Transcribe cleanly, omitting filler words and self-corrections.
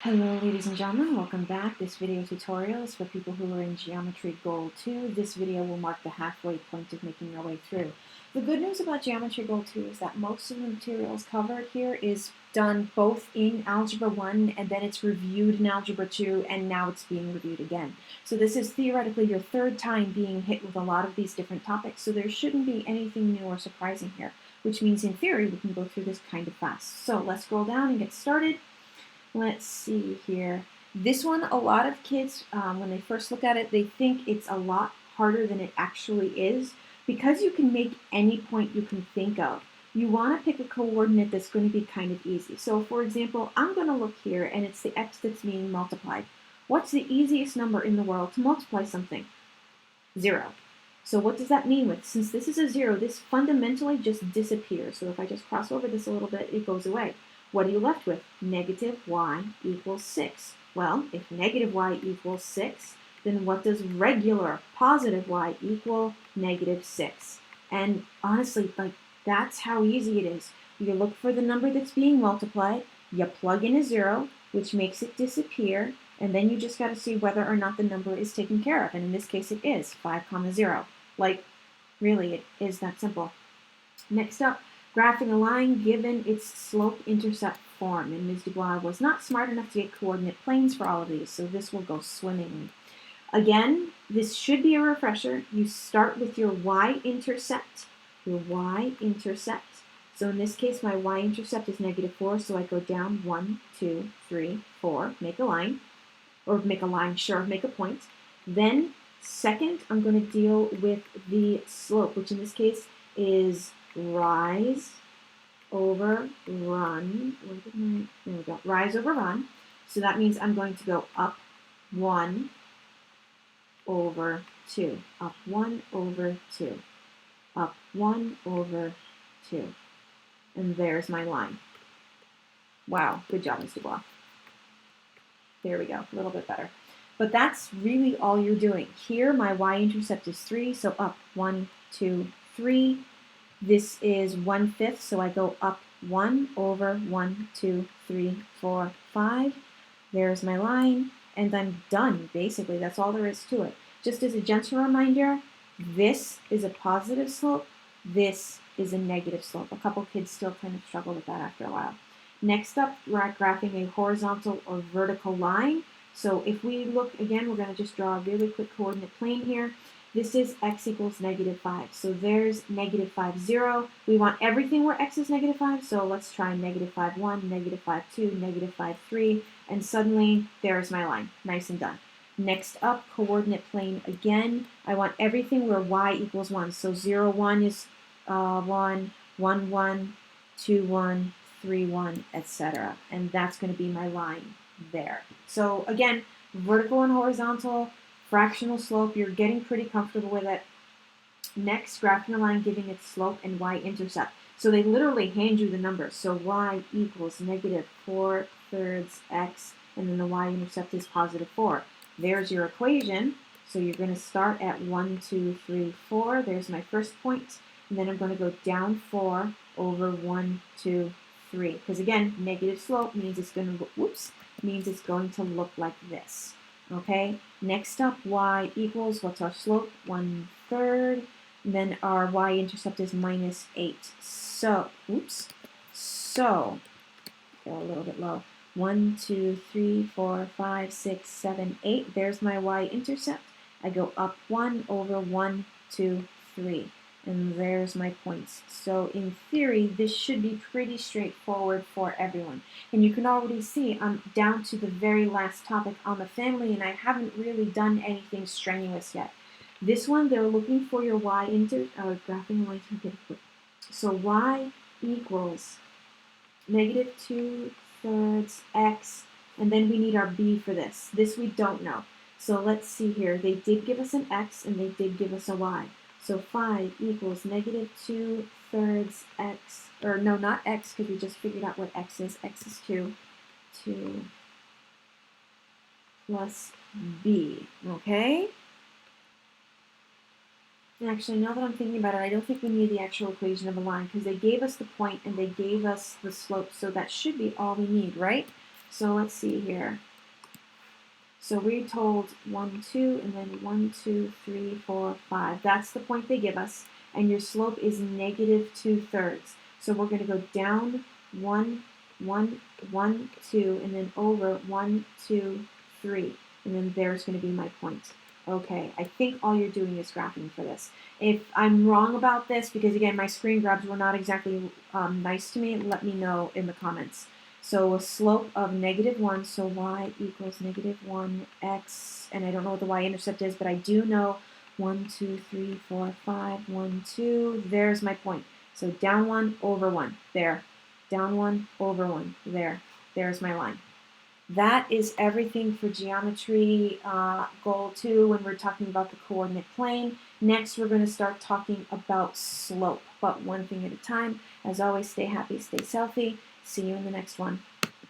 Hello ladies and gentlemen, welcome back. This video tutorial is for people who are in Geometry Goal 2. This video will mark the halfway point of making your way through. The good news about Geometry Goal 2 is that most of the materials covered here is done both in Algebra 1 and then it's reviewed in Algebra 2 and now it's being reviewed again. So this is theoretically your third time being hit with a lot of these different topics, so there shouldn't be anything new or surprising here, which means in theory we can go through this kind of fast. So let's scroll down and get started. Let's see here. This one, a lot of kids, when they first look at it, they think it's a lot harder than it actually is. Because you can make any point you can think of, you want to pick a coordinate that's going to be kind of easy. So for example, I'm going to look here and it's the x that's being multiplied. What's the easiest number in the world to multiply something? 0. So what does that mean? Since this is a 0, this fundamentally just disappears. So if I just cross over this a little bit, it goes away. What are you left with? Negative y equals 6. Well, if negative y equals 6, then what does regular positive y equal? Negative 6. And honestly, that's how easy it is. You look for the number that's being multiplied, you plug in a 0, which makes it disappear, and then you just got to see whether or not the number is taken care of. And in this case, it is 5, 0. Really, it is that simple. Next up, graphing a line given its slope-intercept form. And Ms. Dubois was not smart enough to get coordinate planes for all of these, so this will go swimmingly. Again, this should be a refresher. You start with your y-intercept. Your y-intercept. So in this case, my y-intercept is -4, so I go down 1, 2, 3, 4, make a line. Or make a line, sure, make a point. Then, second, I'm going to deal with the slope, which in this case is rise over run. There we go. Rise over run. So that means I'm going to go up 1 over 2. Up 1 over 2. Up 1 over 2. And there's my line. Wow, good job, Mr. Block. There we go, a little bit better. But that's really all you're doing. Here, my y-intercept is 3, so up 1, 2, 3. This is 1/5, so I go up 1 over 1, 2, 3, 4, 5. There's my line, and I'm done, basically. That's all there is to it. Just as a gentle reminder, this is a positive slope, this is a negative slope. A couple kids still kind of struggle with that after a while. Next up, we're graphing a horizontal or vertical line. So if we look, again, we're going to just draw a really quick coordinate plane here. This is x equals -5. So there's -5, 0. We want everything where x is -5, so let's try -5, 1, -5, 2, -5, 3, and suddenly there's my line. Nice and done. Next up, coordinate plane again. I want everything where y equals 1. So 0, 1 is 1, 1, 1, 2, 1, 3, 1, etc. And that's going to be my line there. So again, vertical and horizontal, fractional slope, you're getting pretty comfortable with it. Next, graphing a line giving its slope and y-intercept. So they literally hand you the numbers. So y equals -4/3 x, and then the y-intercept is +4. There's your equation. So you're going to start at 1, 2, 3, 4. There's my first point. And then I'm going to go down 4 over 1, 2, 3. Because again, negative slope means it's going to look like this. Okay, next up, y equals, what's our slope? 1/3. And then our y-intercept is -8. So, go a little bit low. 1, 2, 3, 4, 5, 6, 7, 8. There's my y-intercept. I go up 1 over 1, 2, 3. And there's my points. So in theory, this should be pretty straightforward for everyone. And you can already see I'm down to the very last topic on the family, and I haven't really done anything strenuous yet. This one, they're looking for your graphing line. So y equals -2/3 x, and then we need our b for this. This we don't know. So let's see here. They did give us an x, and they did give us a y. So 5 equals -2/3 x, or no, not x, because we just figured out what x is. X is 2 plus b, okay? And actually, now that I'm thinking about it, I don't think we need the actual equation of a line, because they gave us the point and they gave us the slope, so that should be all we need, right? So let's see here. So we told 1, 2, and then 1, 2, 3, 4, 5. That's the point they give us. And your slope is negative 2/3. So we're going to go down 1, 1, 1, 2, and then over 1, 2, 3. And then there's going to be my point. Okay, I think all you're doing is graphing for this. If I'm wrong about this, because again, my screen grabs were not exactly nice to me, let me know in the comments. So a slope of -1, so y equals -1 x, and I don't know what the y-intercept is, but I do know 1, 2, 3, 4, 5, 1, 2, there's my point. So down 1, over 1, there. Down 1, over 1, there. There's my line. That is everything for geometry goal 2 when we're talking about the coordinate plane. Next, we're going to start talking about slope, but one thing at a time. As always, stay happy, stay healthy. See you in the next one.